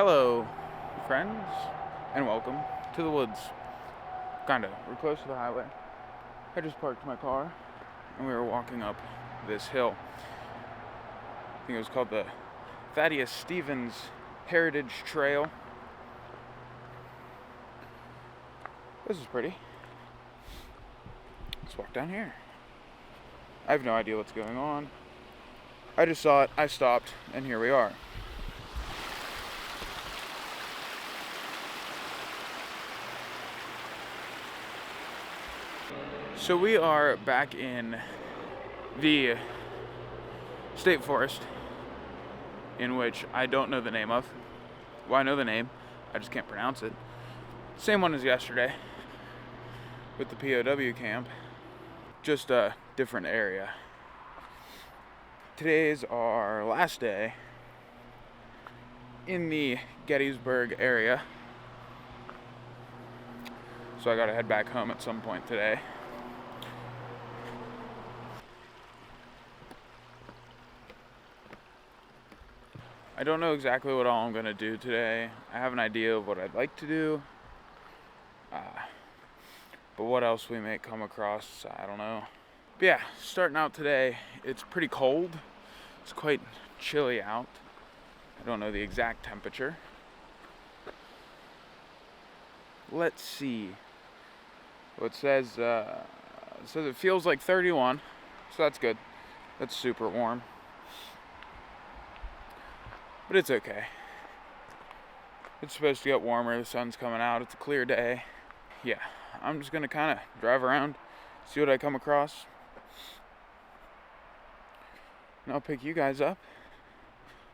Hello, friends, and welcome to the woods. Kinda. We're close to the highway. I just parked my car, and we were walking up this hill. I think it was called the Thaddeus Stevens Heritage Trail. This is pretty. Let's walk down here. I have no idea what's going on. I just saw it, I stopped, and here we are. So we are back in the state forest, in which I don't know the name of. Well, I know the name, I just can't pronounce it. Same one as yesterday, with the POW camp, just a different area. Today's our last day in the Gettysburg area, so I gotta head back home at some point today. I don't know exactly what all I'm going to do today. I have an idea of what I'd like to do. But what else we may come across, I don't know. But yeah, starting out today, it's pretty cold. It's quite chilly out. I don't know the exact temperature. Let's see. Well, it says it feels like 31, so that's good. That's super warm. But it's okay. It's supposed to get warmer, the sun's coming out, it's a clear day. Yeah, I'm just gonna kind of drive around, see what I come across. And I'll pick you guys up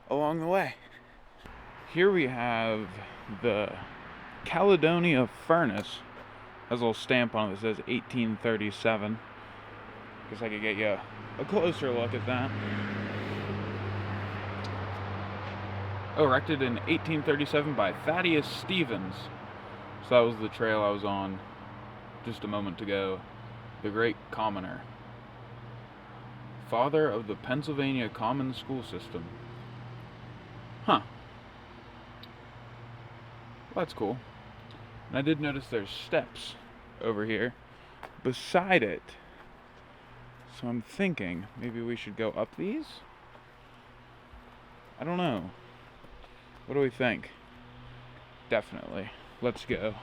along the way. Here we have the Caledonia furnace. Has a little stamp on it that says 1837. Guess I could get you a closer look at that. Erected in 1837 by Thaddeus Stevens. So that was the trail I was on just a moment ago. The Great Commoner. Father of the Pennsylvania Common School System. Huh. Well, that's cool. And I did notice there's steps over here beside it. So I'm thinking maybe we should go up these? I don't know. What do we think? Definitely. Let's go.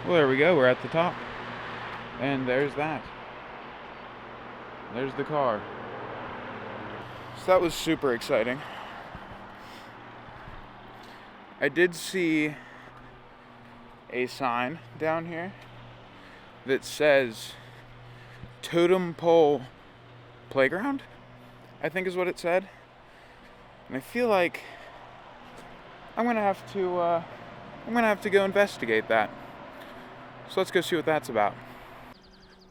Well, there we go. We're at the top. And there's that. There's the car. So that was super exciting. I did see a sign down here that says Totem Pole Playground, I think is what it said. And I feel like I'm gonna have to go investigate that. So let's go see what that's about.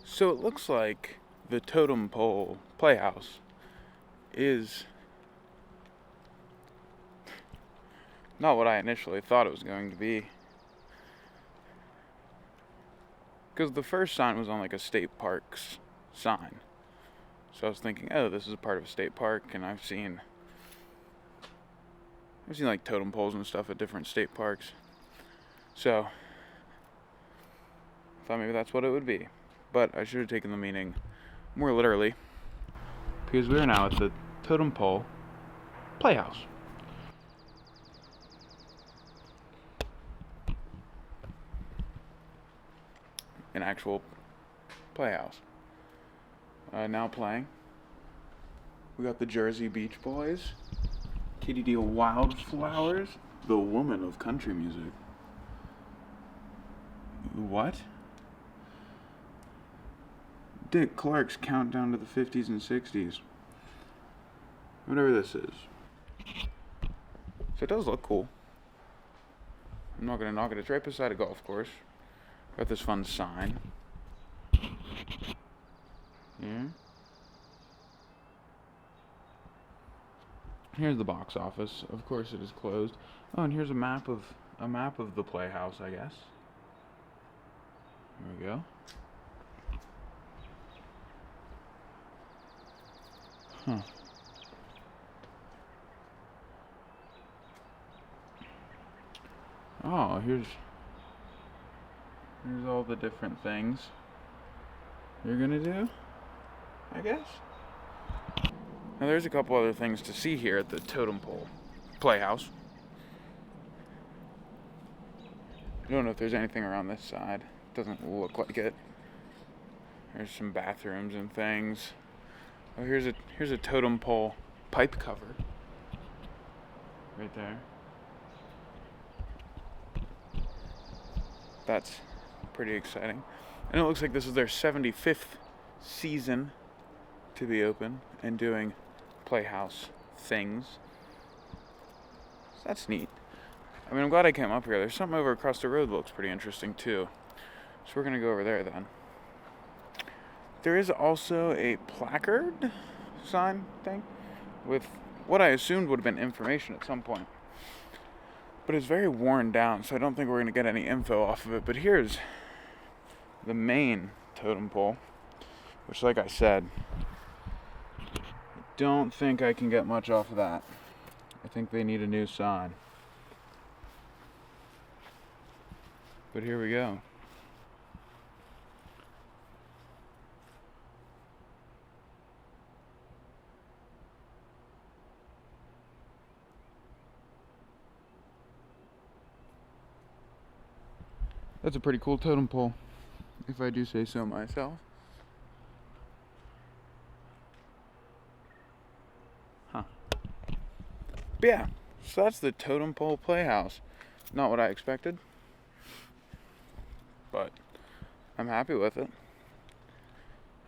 So it looks like the Totem Pole Playhouse is not what I initially thought it was going to be. Because the first sign was on like a state park's sign. So I was thinking, oh, this is a part of a state park, and I've seen like totem poles and stuff at different state parks. So I thought maybe that's what it would be. But I should have taken the meaning more literally. Because we are now at the Totem Pole Playhouse. An actual playhouse. Now playing. We got the Jersey Beach Boys, Katie Deal Wildflowers, the woman of country music. What? Dick Clark's Countdown to the 50s and 60s. Whatever this is. So it does look cool. I'm not gonna knock it. It's right beside a golf course. Got this fun sign. Yeah. Here's the box office. Of course it is closed. Oh, and here's a map of the playhouse, I guess. There we go. Huh. Oh, here's all the different things you're gonna do, I guess. Now there's a couple other things to see here at the Totem Pole Playhouse. I don't know if there's anything around this side. Doesn't look like it. There's some bathrooms and things. Oh, here's a totem pole pipe cover. Right there. That's pretty exciting. And it looks like this is their 75th season to be open and doing playhouse things. So that's neat. I mean, I'm glad I came up here. There's something over across the road that looks pretty interesting too. So we're gonna go over there then. There is also a placard sign thing with what I assumed would have been information at some point. But it's very worn down, so I don't think we're gonna get any info off of it. But here's the main totem pole, which, like I said, I don't think I can get much off of that. I think they need a new sign. But here we go. That's a pretty cool totem pole, if I do say so myself. Huh. But yeah, so that's the Totem Pole Playhouse. Not what I expected, but I'm happy with it.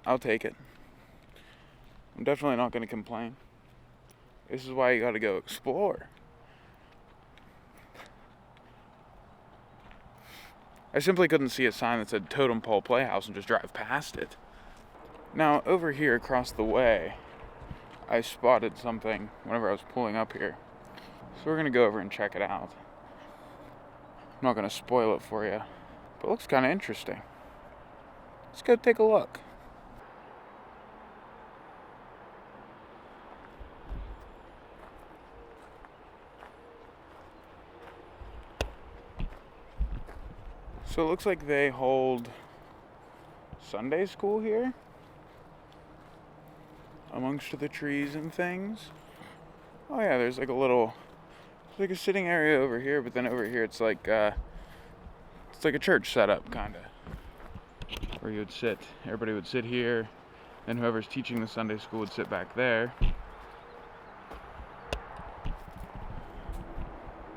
I'll take it. I'm definitely not going to complain. This is why you got to go explore. I simply couldn't see a sign that said Totem Pole Playhouse and just drive past it. Now, over here across the way, I spotted something whenever I was pulling up here. So we're going to go over and check it out. I'm not going to spoil it for you, but it looks kind of interesting. Let's go take a look. So it looks like they hold Sunday school here amongst the trees and things. Oh yeah, there's like a sitting area over here, but then over here it's like a church setup kinda, where you would sit. Everybody would sit here, and whoever's teaching the Sunday school would sit back there.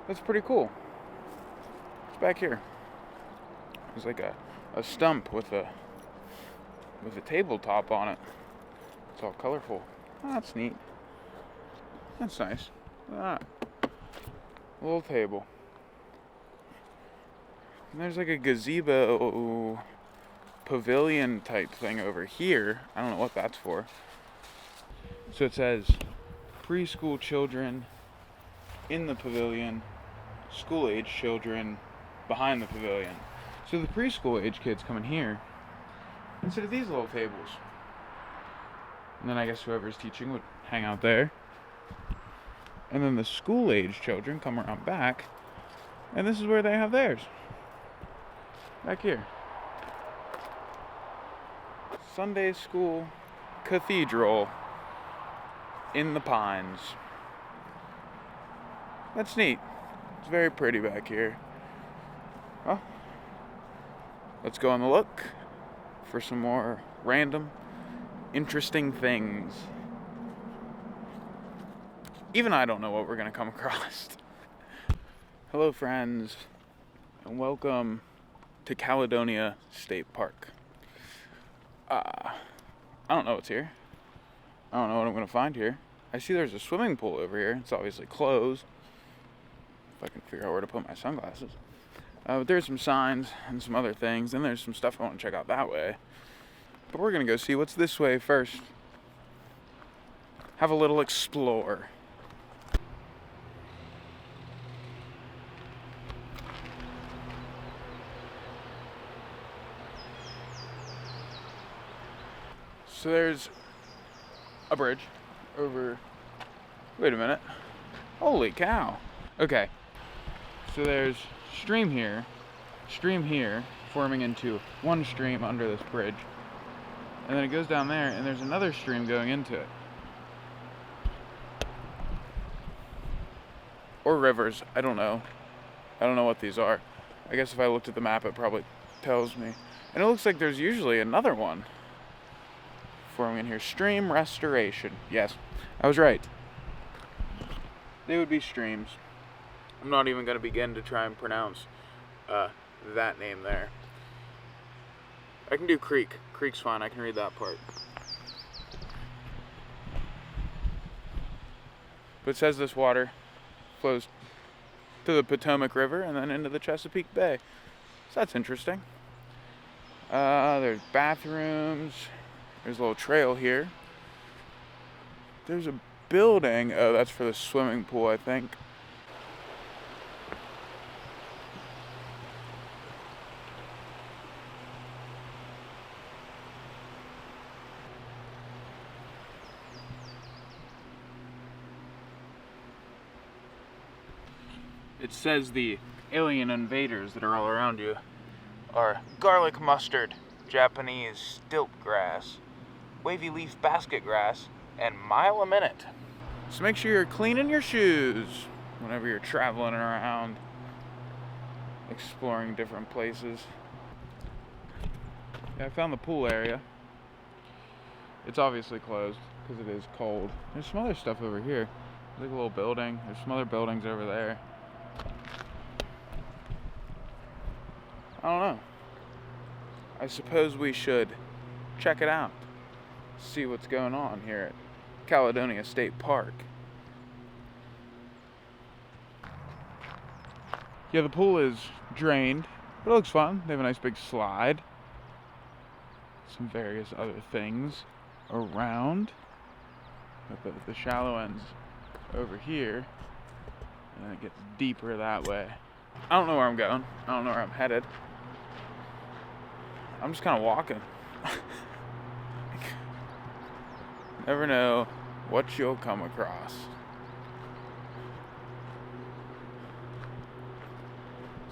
That's pretty cool. It's back here. There's like a stump with a tabletop on it. It's all colorful. Oh, that's neat. That's nice. Ah, a little table. And there's like a gazebo pavilion type thing over here. I don't know what that's for. So it says preschool children in the pavilion, school age children behind the pavilion. So the preschool age kids come in here instead of these little tables. And then I guess whoever's teaching would hang out there. And then the school age children come around back, and this is where they have theirs. Back here. Sunday school cathedral in the pines. That's neat. It's very pretty back here. Well, let's go on the look for some more random, interesting things. Even I don't know what we're going to come across. Hello, friends, and welcome to Caledonia State Park. I don't know what's here. I don't know what I'm going to find here. I see there's a swimming pool over here. It's obviously closed. If I can figure out where to put my sunglasses. But there's some signs and some other things. And there's some stuff I want to check out that way. But we're going to go see what's this way first. Have a little explore. So there's a bridge over, wait a minute, holy cow. Okay, so there's stream here, forming into one stream under this bridge. And then it goes down there, and there's another stream going into it. Or rivers, I don't know. I don't know what these are. I guess if I looked at the map, it probably tells me. And it looks like there's usually another one forming in here. Stream restoration. Yes, I was right. They would be streams. I'm not even going to begin to try and pronounce that name there. I can do creek. Creek's fine. I can read that part. But it says this water flows to the Potomac River and then into the Chesapeake Bay. So that's interesting. There's bathrooms. There's a little trail here. There's a building. Oh, that's for the swimming pool, I think. It says the alien invaders that are all around you are garlic mustard, Japanese stilt grass, wavy leaf basket grass, and mile a minute. So make sure you're cleaning your shoes whenever you're traveling around, exploring different places. Yeah, I found the pool area. It's obviously closed because it is cold. There's some other stuff over here. There's like a little building. There's some other buildings over there. I don't know. I suppose we should check it out. See what's going on here at Caledonia State Park. Yeah, the pool is drained, but it looks fun. They have a nice big slide. Some various other things around. But the shallow end's over here, and then it gets deeper that way. I don't know where I'm going. I don't know where I'm headed. I'm just kind of walking. Never know what you'll come across.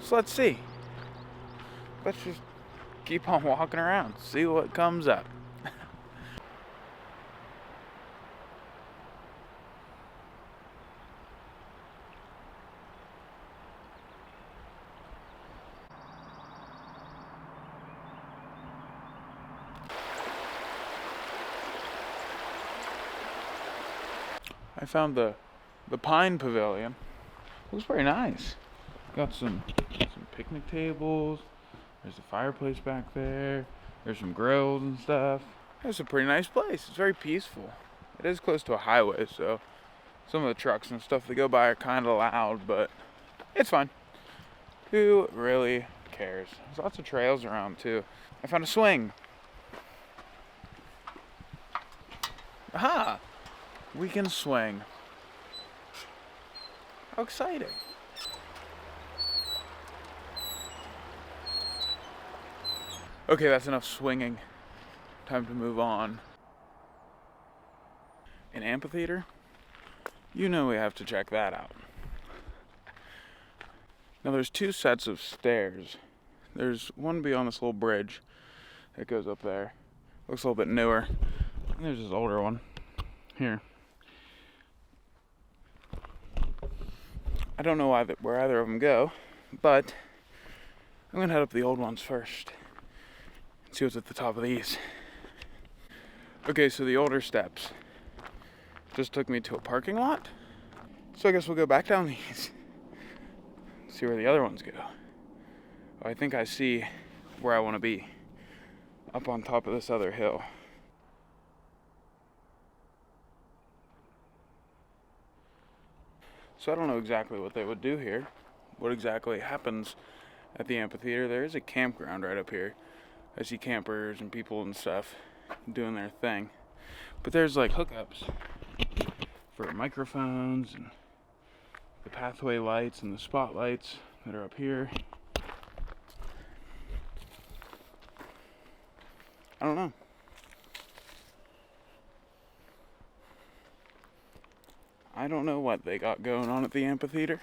So let's see. Let's just keep on walking around, see what comes up. I found the Pine Pavilion. Looks very nice. Got some picnic tables. There's a fireplace back there. There's some grills and stuff. It's a pretty nice place. It's very peaceful. It is close to a highway, so some of the trucks and stuff that go by are kind of loud, but it's fine. Who really cares? There's lots of trails around too. I found a swing. Aha! We can swing. How exciting. Okay, that's enough swinging. Time to move on. An amphitheater? You know we have to check that out. Now there's two sets of stairs. There's one beyond this little bridge that goes up there. Looks a little bit newer. And there's this older one here. I don't know where either of them go, but I'm gonna head up the old ones first and see what's at the top of these. Okay, so the older steps just took me to a parking lot, so I guess we'll go back down these, see where the other ones go. I think I see where I want to be, up on top of this other hill. So I don't know exactly what they would do here, what exactly happens at the amphitheater. There is a campground right up here. I see campers and people and stuff doing their thing. But there's like hookups for microphones and the pathway lights and the spotlights that are up here. I don't know. I don't know what they got going on at the amphitheater.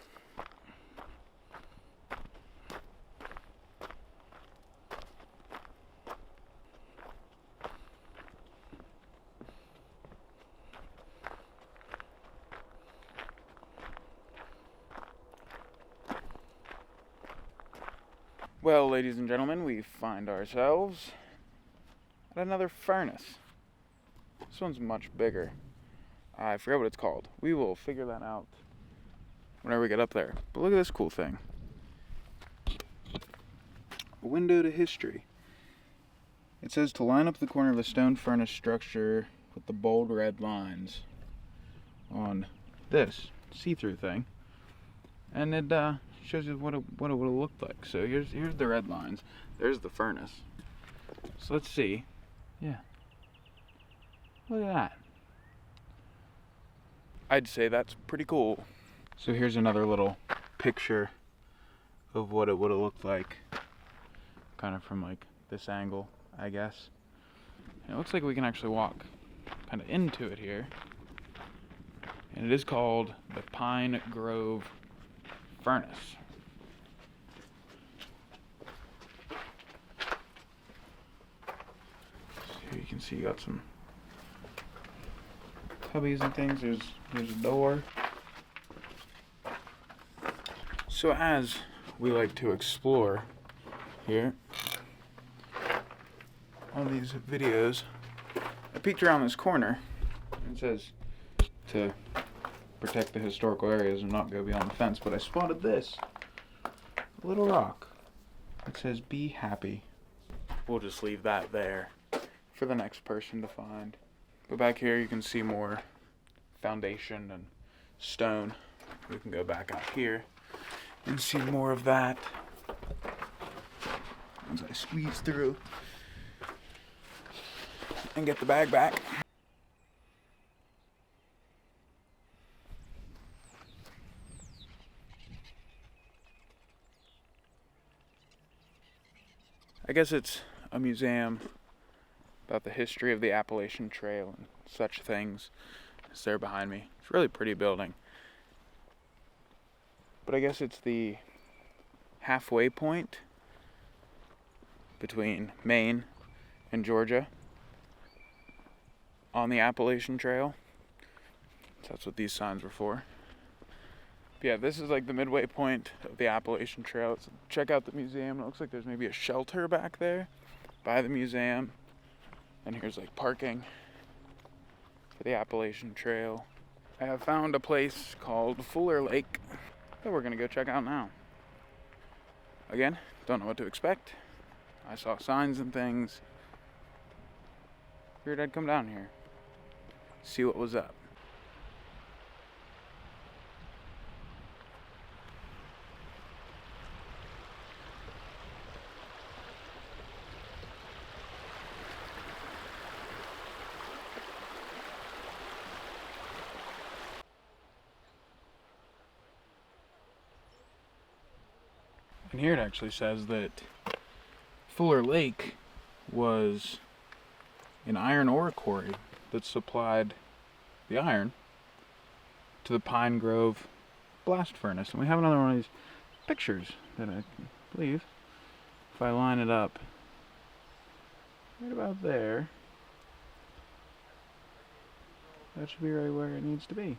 Well, ladies and gentlemen, we find ourselves at another furnace. This one's much bigger. I forget what it's called. We will figure that out whenever we get up there. But look at this cool thing. A window to history. It says to line up the corner of the stone furnace structure with the bold red lines on this see-through thing. And it shows you what it would have looked like. So here's the red lines. There's the furnace. So let's see. Yeah. Look at that. I'd say that's pretty cool. So here's another little picture of what it would have looked like. Kind of from like this angle, I guess. And it looks like we can actually walk kind of into it here. And it is called the Pine Grove Furnace. So you can see you got some cubbies and things. There's a door. So as we like to explore here on these videos, I peeked around this corner. It says to protect the historical areas and not go beyond the fence, but I spotted this little rock. It says be happy. We'll just leave that there for the next person to find. But back here you can see more foundation and stone. We can go back out here and see more of that as I squeeze through and get the bag back. I guess it's a museum about the history of the Appalachian Trail and such things. It's there behind me. It's a really pretty building. But I guess it's the halfway point between Maine and Georgia on the Appalachian Trail. So that's what these signs were for. But yeah, this is like the midway point of the Appalachian Trail. So check out the museum. It looks like there's maybe a shelter back there by the museum. And here's like parking for the Appalachian Trail. I have found a place called Fuller Lake that we're gonna go check out now. Again, don't know what to expect. I saw signs and things. Figured I'd come down here, see what was up. And here it actually says that Fuller Lake was an iron ore quarry that supplied the iron to the Pine Grove blast furnace. And we have another one of these pictures that I believe, if I line it up right about there, that should be right where it needs to be.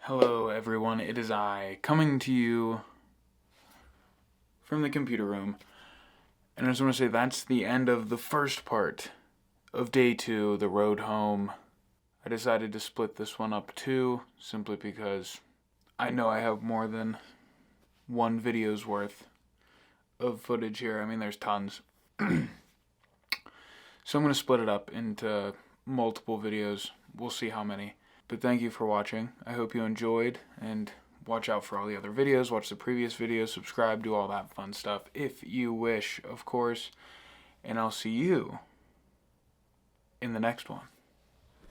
Hello everyone, it is I, coming to you from the computer room. And I just want to say that's the end of the first part of day 2, the road home. I decided to split this one up too, simply because I know I have more than one video's worth of footage here. I mean, there's tons. So I'm going to split it up into multiple videos. We'll see how many. But thank you for watching. I hope you enjoyed, and watch out for all the other videos. Watch the previous videos, subscribe, do all that fun stuff if you wish, of course. And I'll see you in the next one.